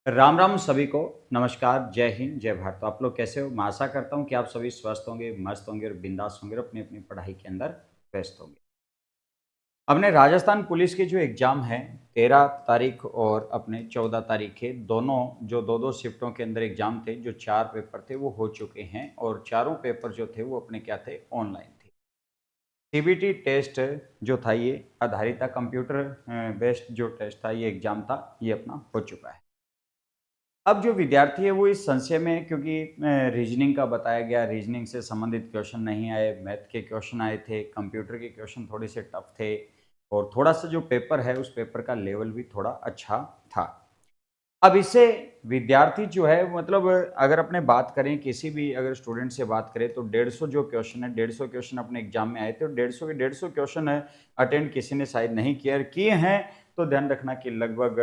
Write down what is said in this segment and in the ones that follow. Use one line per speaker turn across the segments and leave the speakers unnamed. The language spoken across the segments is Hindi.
राम राम सभी को। नमस्कार, जय हिंद, जय भारत। तो आप लोग कैसे हो? मैं आशा करता हूँ कि आप सभी स्वस्थ होंगे, मस्त होंगे और बिंदास होंगे और अपनी अपनी पढ़ाई के अंदर व्यस्त होंगे। अपने राजस्थान पुलिस के जो एग्ज़ाम हैं 13 तारीख और अपने 14 तारीख के दोनों जो दो दो शिफ्टों के अंदर एग्ज़ाम थे, जो 4 पेपर थे वो हो चुके हैं और चारों पेपर जो थे वो अपने क्या थे, ऑनलाइन थे। सीबीटी टेस्ट जो था ये आधारित था, कंप्यूटर बेस्ड जो टेस्ट था, ये एग्ज़ाम था, ये अपना हो चुका है। अब जो विद्यार्थी है वो इस संशय में है, क्योंकि रीजनिंग का बताया गया, रीजनिंग से संबंधित क्वेश्चन नहीं आए, मैथ के क्वेश्चन आए थे, कंप्यूटर के क्वेश्चन थोड़े से टफ थे और थोड़ा सा जो पेपर है उस पेपर का लेवल भी थोड़ा अच्छा था। अब इससे विद्यार्थी जो है, मतलब अगर अपने बात करें, किसी भी अगर स्टूडेंट से बात करें तो 150 जो क्वेश्चन है, 150 क्वेश्चन अपने एग्जाम में आए थे और 150 के 150 क्वेश्चन है अटेंड किसी ने शायद नहीं किए हैं। तो ध्यान रखना कि लगभग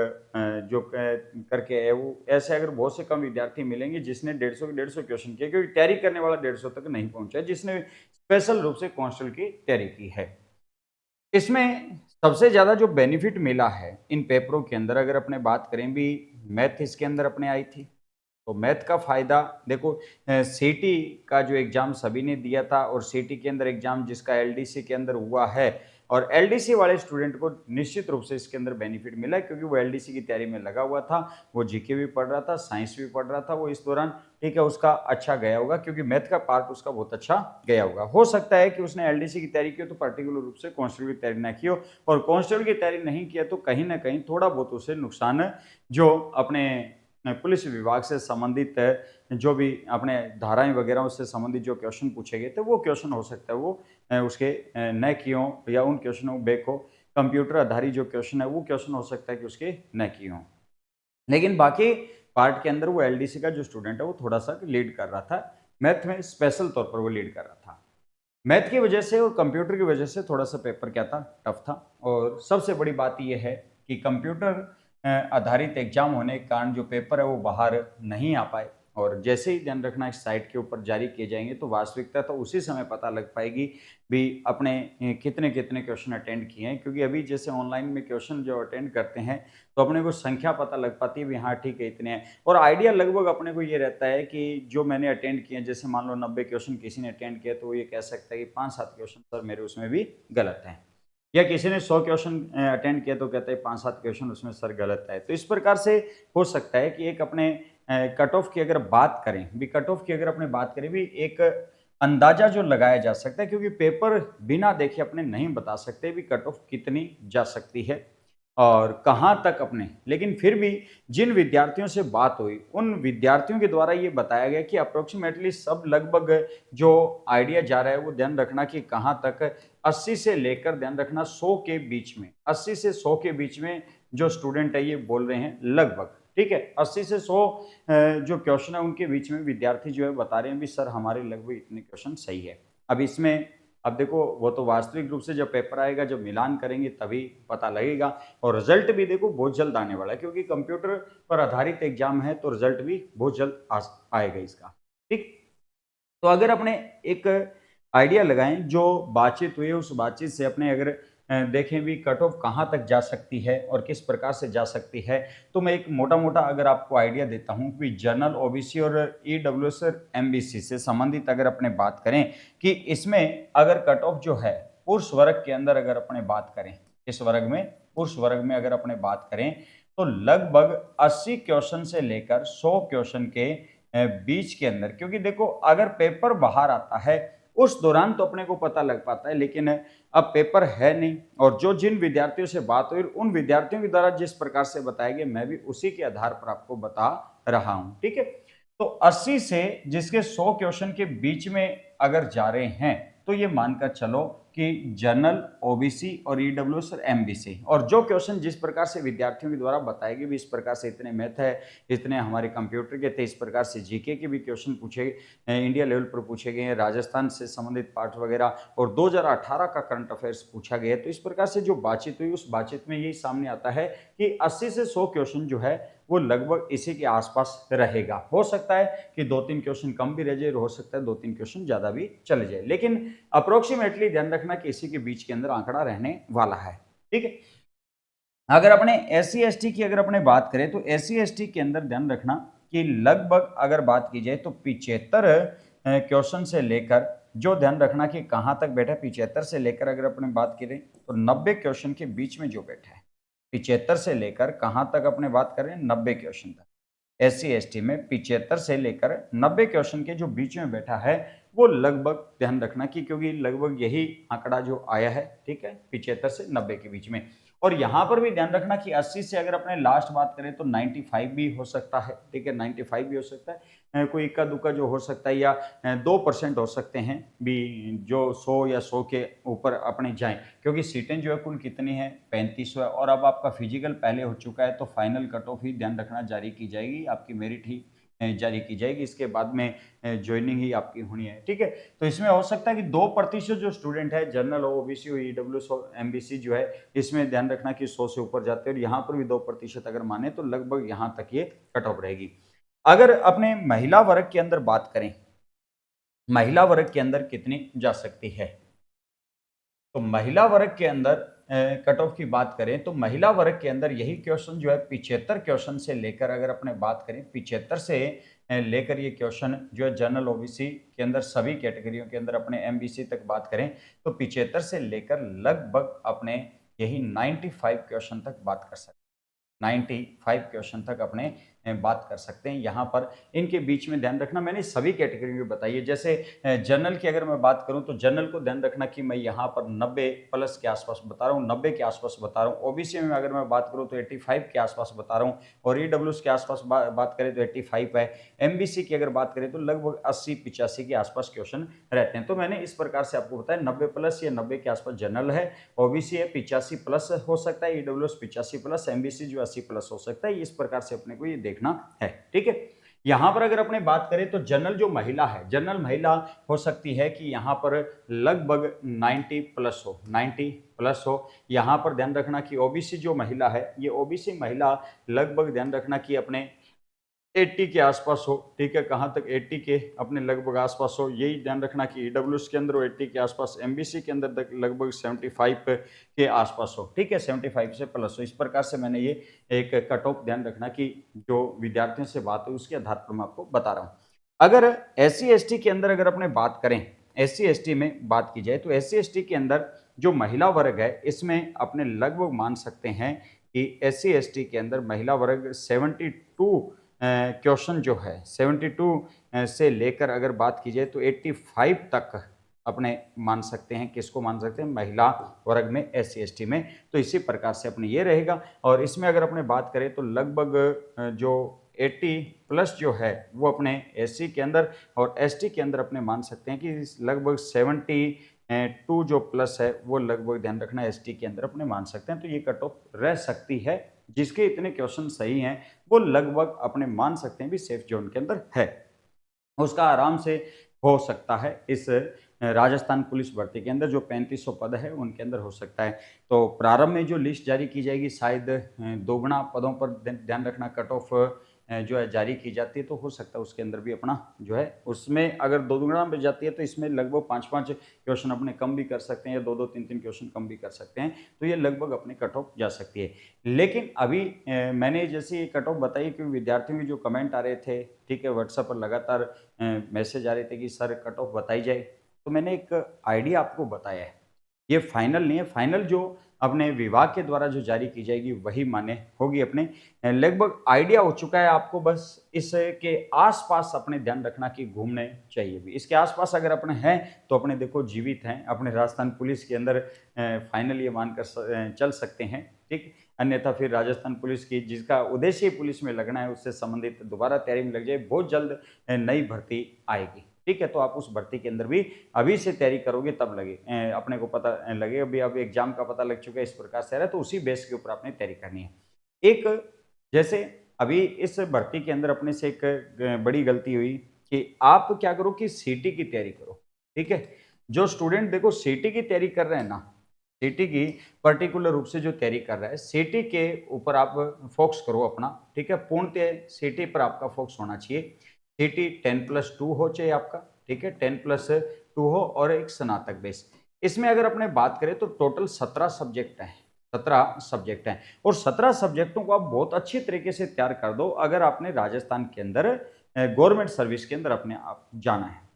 जो करके है वो ऐसे, अगर बहुत से कम विद्यार्थी मिलेंगे जिसने 150 के 150 क्वेश्चन किए, क्योंकि तैयारी करने वाला 150 तक नहीं पहुंचा है जिसने स्पेशल रूप से कांस्टेबल की तैयारी की है। इसमें सबसे ज़्यादा जो बेनिफिट मिला है इन पेपरों के अंदर, अगर अपने बात करें भी, मैथ इसके अंदर अपने आई थी। तो मैथ का फ़ायदा देखो, सीटी का जो एग्ज़ाम सभी ने दिया था और सीटी के अंदर एग्ज़ाम जिसका एलडीसी के अंदर हुआ है, और एलडीसी वाले स्टूडेंट को निश्चित रूप से इसके अंदर बेनिफिट मिला है, क्योंकि वो एलडीसी की तैयारी में लगा हुआ था। वो जीके भी पढ़ रहा था, साइंस भी पढ़ रहा था वो इस दौरान। ठीक है, उसका अच्छा गया होगा क्योंकि मैथ का पार्ट उसका बहुत अच्छा गया होगा। हो सकता है कि उसने एलडीसी की तैयारी की हो तो पर्टिकुलर रूप से कांस्टेबल की तैयारी ना की हो, और कांस्टेबल की तैयारी नहीं किया तो कहीं ना कहीं थोड़ा बहुत उसे नुकसान, जो अपने पुलिस विभाग से संबंधित जो भी अपने धाराएं वगैरह उससे संबंधित जो क्वेश्चन पूछे गए थे वो क्वेश्चन हो सकता है वो उसके न किए हों, या उन क्वेश्चनों को बेक हो। कंप्यूटर आधारित जो क्वेश्चन है वो क्वेश्चन हो सकता है कि उसके न किए हों, लेकिन बाकी पार्ट के अंदर वो एलडीसी का जो स्टूडेंट है वो थोड़ा सा लीड कर रहा था। मैथ में स्पेशल तौर पर वो लीड कर रहा था। मैथ की वजह से और कंप्यूटर की वजह से थोड़ा सा पेपर क्या था, टफ था। और सबसे बड़ी बात यह है कि कंप्यूटर आधारित एग्जाम होने के कारण जो पेपर है वो बाहर नहीं आ पाए, और जैसे ही ध्यान रखना इस साइट के ऊपर जारी किए जाएंगे तो वास्तविकता तो उसी समय पता लग पाएगी भी अपने कितने कितने क्वेश्चन अटेंड किए हैं, क्योंकि अभी जैसे ऑनलाइन में क्वेश्चन जो अटेंड करते हैं तो अपने को संख्या पता लग पाती है भी, हाँ ठीक है इतने हैं, और आइडिया लगभग अपने को ये रहता है कि जो मैंने अटेंड किए, जैसे मान लो 90 क्वेश्चन किसी ने अटेंड किया तो वो ये कह सकता है कि 5-7 क्वेश्चन सर मेरे उसमें भी गलत हैं, या किसी ने 100 क्वेश्चन अटेंड किया तो कहता है 5-7 क्वेश्चन उसमें सर गलत है। तो इस प्रकार से हो सकता है कि एक अपने कट ऑफ की अगर बात करें भी, कट ऑफ की अगर अपने बात करें भी, एक अंदाजा जो लगाया जा सकता है, क्योंकि पेपर बिना देखे अपने नहीं बता सकते भी कट ऑफ कितनी जा सकती है और कहाँ तक अपने, लेकिन फिर भी जिन विद्यार्थियों से बात हुई उन विद्यार्थियों के द्वारा ये बताया गया कि अप्रोक्सीमेटली सब लगभग जो आइडिया जा रहा है वो ध्यान रखना कि कहाँ तक 80 से लेकर ध्यान रखना 100 के बीच में, 80 से 100 के बीच में जो स्टूडेंट है ये बोल रहे हैं लगभग। ठीक है, 80 से 100 जो क्वेश्चन है उनके बीच में विद्यार्थी जो है बता रहे हैं भी सर हमारे लगभग इतने क्वेश्चन सही है। अब इसमें, अब देखो वो तो वास्तविक रूप से जब पेपर आएगा, जब मिलान करेंगे तभी पता लगेगा, और रिजल्ट भी देखो बहुत जल्द आने वाला है, क्योंकि कंप्यूटर पर आधारित एग्जाम है तो रिजल्ट भी बहुत जल्द आएगा इसका। ठीक, तो अगर अपने एक आइडिया लगाएं, जो बातचीत हुई है उस बातचीत से अपने अगर देखें भी कट ऑफ कहाँ तक जा सकती है और किस प्रकार से जा सकती है, तो मैं एक मोटा मोटा अगर आपको आइडिया देता हूं कि जनरल ओबीसी और ईडब्ल्यूएस और एमबीसी से संबंधित अगर अपने बात करें कि इसमें अगर कट ऑफ जो है पुरुष वर्ग के अंदर अगर अपने बात करें, इस वर्ग में पुरुष वर्ग में अगर अपने बात करें तो लगभग 80 क्वेश्चन से लेकर 100 क्वेश्चन के बीच के अंदर, क्योंकि देखो अगर पेपर बाहर आता है उस दौरान तो अपने को पता लग पाता है, लेकिन अब पेपर है नहीं, और जो जिन विद्यार्थियों से बात हुई उन विद्यार्थियों के द्वारा जिस प्रकार से बताया गया मैं भी उसी के आधार पर आपको बता रहा हूं। ठीक है, तो 80 से जिसके 100 क्वेश्चन के बीच में अगर जा रहे हैं तो ये मानकर चलो कि जनरल ओबीसी और ईडब्ल्यूएस और एमबीसी, और जो क्वेश्चन जिस प्रकार से विद्यार्थियों के द्वारा बताए गए भी, इस प्रकार से इतने मैथ है, इतने हमारे कंप्यूटर के थे, इस प्रकार से जीके के भी क्वेश्चन पूछे इंडिया लेवल पर पूछे गए हैं, राजस्थान से संबंधित पाठ वगैरह, और 2018 का करंट अफेयर्स पूछा गया है। तो इस प्रकार से जो बातचीत हुई उस बातचीत में यही सामने आता है कि 80 से 100 क्वेश्चन जो है वो लगभग इसी के आसपास रहेगा। हो सकता है कि 2-3 क्वेश्चन कम भी रह जाए, हो सकता है 2-3 क्वेश्चन ज्यादा भी चले जाए, लेकिन अप्रोक्सीमेटली ध्यान रखना कि इसी के बीच के अंदर आंकड़ा रहने वाला है। ठीक है, अगर अपने SC ST की अगर अपने बात करें तो SC ST के अंदर ध्यान रखना कि लगभग अगर बात की जाए तो 75 क्वेश्चन से लेकर, जो ध्यान रखना कि कहाँ तक बैठा है, 75 से लेकर अगर अपने बात करें तो 90 क्वेश्चन के बीच में जो बैठा है, 75 से लेकर कहाँ तक अपने बात करें 90 क्वेश्चन तक। SC ST में 75 से लेकर 90 क्वेश्चन के जो बीच में बैठा है वो लगभग ध्यान रखना कि, क्योंकि लगभग यही आंकड़ा जो आया है, ठीक है, 75 से 90 के बीच में। और यहाँ पर भी ध्यान रखना कि 80 से अगर अपने लास्ट बात करें तो 95 भी हो सकता है, ठीक है, 95 भी हो सकता है, कोई इक्का दुक्का जो हो सकता है, या 2% हो सकते हैं भी जो 100 या 100 के ऊपर अपने जाएं, क्योंकि सीटें जो है कुल कितनी है 3500 है, और अब आपका फिजिकल पहले हो चुका है तो फाइनल कट ऑफ ही ध्यान रखना जारी की जाएगी, आपकी मेरिट ही जारी की जाएगी, इसके बाद में ज्वाइनिंग ही आपकी होनी है, ठीक है। तो इसमें हो सकता है कि 2% जो स्टूडेंट है, जनरल हो, ओबीसी हो, ईडब्ल्यूएस हो, एमबीसी जो है, इसमें ध्यान रखना कि 100 से ऊपर जाते हैं, और यहाँ पर भी 2% अगर माने तो लगभग यहाँ तक ये कट ऑफ रहेगी। अगर अपने महिला वर्ग के अंदर बात करें, महिला वर्ग के अंदर कितनी जा सकती है, तो महिला वर्ग के अंदर कट ऑफ की बात करें तो महिला वर्ग के अंदर यही क्वेश्चन जो है 75 क्वेश्चन से लेकर, अगर अपने बात करें 75 से लेकर ये क्वेश्चन जो है जनरल ओबीसी के अंदर सभी कैटेगरियों के अंदर अपने एमबीसी तक बात करें तो 75 से लेकर लगभग अपने यही 95 क्वेश्चन तक बात कर सकते हैं। 95 क्वेश्चन तक अपने बात कर सकते हैं। यहाँ पर इनके बीच में ध्यान रखना, मैंने सभी कैटेगरी में बताई है। जैसे जनरल की अगर मैं बात करूँ तो जनरल को ध्यान रखना कि मैं यहाँ पर 90 प्लस के आसपास बता रहा हूँ, 90 के आसपास बता रहा हूँ। ओबीसी में अगर मैं बात करूँ तो 85 के आसपास बता रहा हूँ, और ईडब्ल्यूएस के आसपास बात करें तो 85 है। एमबीसी की अगर बात करें तो लगभग 80-85 के आसपास क्वेश्चन रहते हैं। तो मैंने इस प्रकार से आपको बताया 90 प्लस या 90 के आसपास जनरल है, ओबीसी है 85 प्लस हो सकता है, ईडब्ल्यूएस 85 प्लस, एमबीसी जो 80 प्लस हो सकता है। इस प्रकार से अपने को ये देखना है, ठीक है। यहां पर अगर अपने बात करें तो जनरल जो महिला है, जनरल महिला हो सकती है कि यहां पर लगभग 90 प्लस हो, 90 प्लस हो। यहां पर ध्यान रखना कि ओबीसी जो महिला है, ये ओबीसी महिला लगभग ध्यान रखना कि अपने 80 के आसपास हो, ठीक है, कहाँ तक 80 के अपने लगभग आसपास हो। यही ध्यान रखना कि ईडब्ल्यूएस के अंदर 80 के आसपास, एमबीसी के अंदर तक लगभग 75 के आसपास हो, ठीक है, 75 से प्लस हो। इस प्रकार से मैंने ये एक कट ऑफ ध्यान रखना कि जो विद्यार्थियों से बात हुई उसके आधार पर मैं आपको बता रहा हूँ। अगर SC ST के अंदर अगर अपने बात करें, SC ST में बात की जाए तो SC ST के अंदर जो महिला वर्ग है इसमें अपने लगभग मान सकते हैं कि SC ST के अंदर महिला वर्ग 72 क्वेश्चन जो है 72 से लेकर अगर बात की जाए तो 85 तक अपने मान सकते हैं। किसको मान सकते हैं? महिला वर्ग में, SC ST में। तो इसी प्रकार से अपने ये रहेगा। और इसमें अगर अपने बात करें तो लगभग जो 80 प्लस जो है वो अपने SC के अंदर और ST के अंदर अपने मान सकते हैं कि लगभग 72 जो प्लस है वो लगभग ध्यान रखना ST के अंदर अपने मान सकते हैं। तो ये कट ऑफ रह सकती है। जिसके इतने क्वेश्चन सही हैं वो लगभग अपने मान सकते हैं भी सेफ जोन के अंदर है, उसका आराम से हो सकता है। इस राजस्थान पुलिस भर्ती के अंदर जो 3500 पद है उनके अंदर हो सकता है। तो प्रारंभ में जो लिस्ट जारी की जाएगी शायद दोगुना पदों पर ध्यान रखना कट ऑफ जो है जारी की जाती है, तो हो सकता है उसके अंदर भी अपना जो है उसमें अगर दो दुगुना में जाती है तो इसमें लगभग 5-5 क्वेश्चन अपने कम भी कर सकते हैं या 2-2 3-3 क्वेश्चन कम भी कर सकते हैं। तो ये लगभग अपने कट ऑफ जा सकती है। लेकिन अभी मैंने जैसे ये कट ऑफ बताई कि विद्यार्थियों के जो कमेंट आ रहे थे, ठीक है, व्हाट्सएप पर लगातार मैसेज आ रहे थे कि सर कट ऑफ बताई जाए, तो मैंने एक आइडिया आपको बताया है। ये फाइनल नहीं है, फाइनल जो अपने विभाग के द्वारा जो जारी की जाएगी वही मान्य होगी। अपने लगभग आइडिया हो चुका है आपको, बस इसके आसपास अपने ध्यान रखना कि घूमने चाहिए भी। इसके आसपास अगर अपने हैं तो अपने देखो जीवित हैं, अपने राजस्थान पुलिस के अंदर फाइनल ये मानकर चल सकते हैं, ठीक। अन्यथा फिर राजस्थान पुलिस की जिसका उद्देश्य ही पुलिस में लगना है उससे संबंधित दोबारा तैयारी में लग जाए, बहुत जल्द नई भर्ती आएगी, ठीक है। तो आप उस भर्ती के अंदर भी अभी से तैयारी करोगे तब लगे अपने को पता लगे अभी अब एग्जाम का पता लग चुका है, इस प्रकार से है, तो उसी बेस के ऊपर आपने तैयारी करनी है। एक जैसे अभी इस भर्ती के अंदर अपने से एक बड़ी गलती हुई कि आप क्या करो कि सीटी की तैयारी करो, ठीक है। जो स्टूडेंट देखो सीटी की तैयारी कर रहे हैं ना, सीटी की पर्टिकुलर रूप से जो तैयारी कर रहा है, सीटी के ऊपर आप फोकस करो अपना, ठीक है। पूर्णतः सीटी पर आपका फोकस होना चाहिए। सीटी 10+2 हो चाहिए आपका, ठीक है, 10+2 हो और एक स्नातक बेस। इसमें अगर अपने बात करें तो टोटल 17 सब्जेक्ट हैं, 17 सब्जेक्ट हैं और 17 सब्जेक्टों को आप बहुत अच्छी तरीके से तैयार कर दो अगर आपने राजस्थान के अंदर गवर्नमेंट सर्विस के अंदर अपने आप जाना है।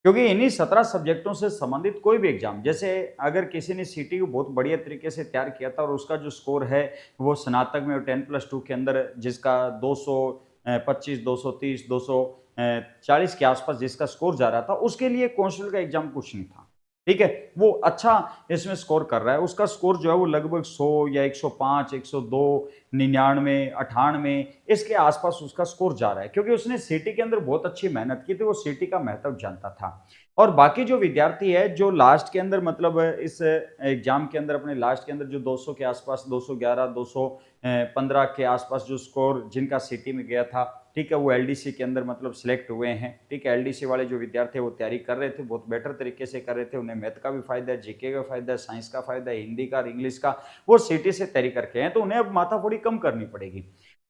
क्योंकि इन्हीं 17 सब्जेक्टों से संबंधित कोई भी एग्जाम, जैसे अगर किसी ने सीटी को बहुत बढ़िया तरीके से तैयार किया था और उसका जो स्कोर है वो स्नातक में 10+2 के अंदर जिसका 225, 230, 240 के आसपास जिसका स्कोर जा रहा था, उसके लिए कांस्टेबल का एग्जाम कुछ नहीं था। ठीक है, वो अच्छा इसमें स्कोर कर रहा है, उसका स्कोर जो है वो लगभग 100 या 105, 102, 99, 98 इसके आसपास उसका स्कोर जा रहा है, क्योंकि उसने सिटी के अंदर बहुत अच्छी मेहनत की थी, वो सिटी का महत्व जानता था। और बाकी जो विद्यार्थी है जो लास्ट के अंदर मतलब इस एग्जाम के अंदर अपने लास्ट के अंदर जो 200 के आसपास, 211, 215 के आसपास जो स्कोर जिनका सिटी में गया था, ठीक है, वो एलडीसी के अंदर मतलब सिलेक्ट हुए हैं। ठीक है, एलडीसी वाले जो विद्यार्थी वो तैयारी कर रहे थे, बहुत बेटर तरीके से कर रहे थे, उन्हें मैथ का भी फायदा है, जीके का फायदा है, साइंस का फायदा है, हिंदी का, इंग्लिश का, वो सिटी से तैयारी करके हैं, तो उन्हें अब माथाफोड़ी कम करनी पड़ेगी।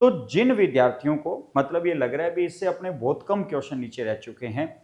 तो जिन विद्यार्थियों को मतलब ये लग रहा है भी इससे अपने बहुत कम क्वेश्चन नीचे रह चुके हैं,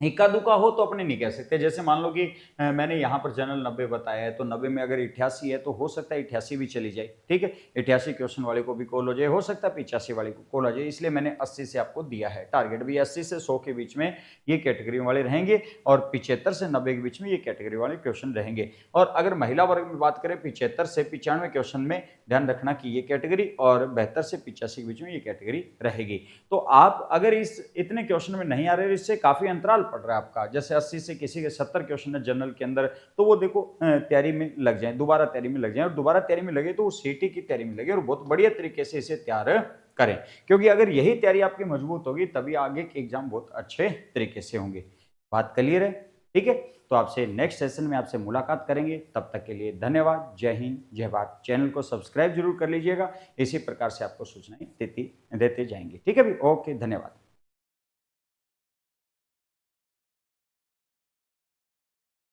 इक्का दुक्का हो तो अपने नहीं कह सकते। जैसे मान लो कि मैंने यहाँ पर जनरल 90 बताया है, तो 90 में अगर 88 है तो हो सकता है 88 भी चली जाए। ठीक है, 88 क्वेश्चन वाले को भी कॉल हो जाए, हो सकता है 85 वाले को कॉल हो जाए, इसलिए मैंने 80 से आपको दिया है टारगेट भी। 80 से 100 के बीच में ये कैटेगरी वाले रहेंगे और 75 से 90 के बीच में ये कैटेगरी वाले क्वेश्चन रहेंगे। और अगर महिला वर्ग में बात करें, 75 से 95 क्वेश्चन में ध्यान रखना कि ये कैटेगरी, और 72 से 85 के बीच में ये कैटेगरी रहेगी। तो आप अगर इस इतने क्वेश्चन में नहीं आ रहे, इससे काफी अंतराल पड़ रहा है आपका, जैसे 80 से किसी के 70 क्वेश्चन है जनरल के अंदर, तो वो देखो तैयारी में लग जाए, दोबारा तैयारी में लग जाए, और दोबारा तैयारी में लगे तो वो सीटी की तैयारी में लगे और बहुत बढ़िया तरीके से इसे तैयार करें। क्योंकि अगर यही तैयारी आपकी मजबूत होगी तभी आगे के एग्जाम बहुत अच्छे तरीके से होंगे। बात क्लियर है? ठीक है, तो आपसे नेक्स्ट सेशन में आपसे मुलाकात करेंगे। तब तक के लिए धन्यवाद। जय हिंद, जय भारत। चैनल को सब्सक्राइब जरूर कर लीजिएगा, इसी प्रकार से आपको सूचनाएं देते जाएंगे। ठीक है भी, ओके, धन्यवाद।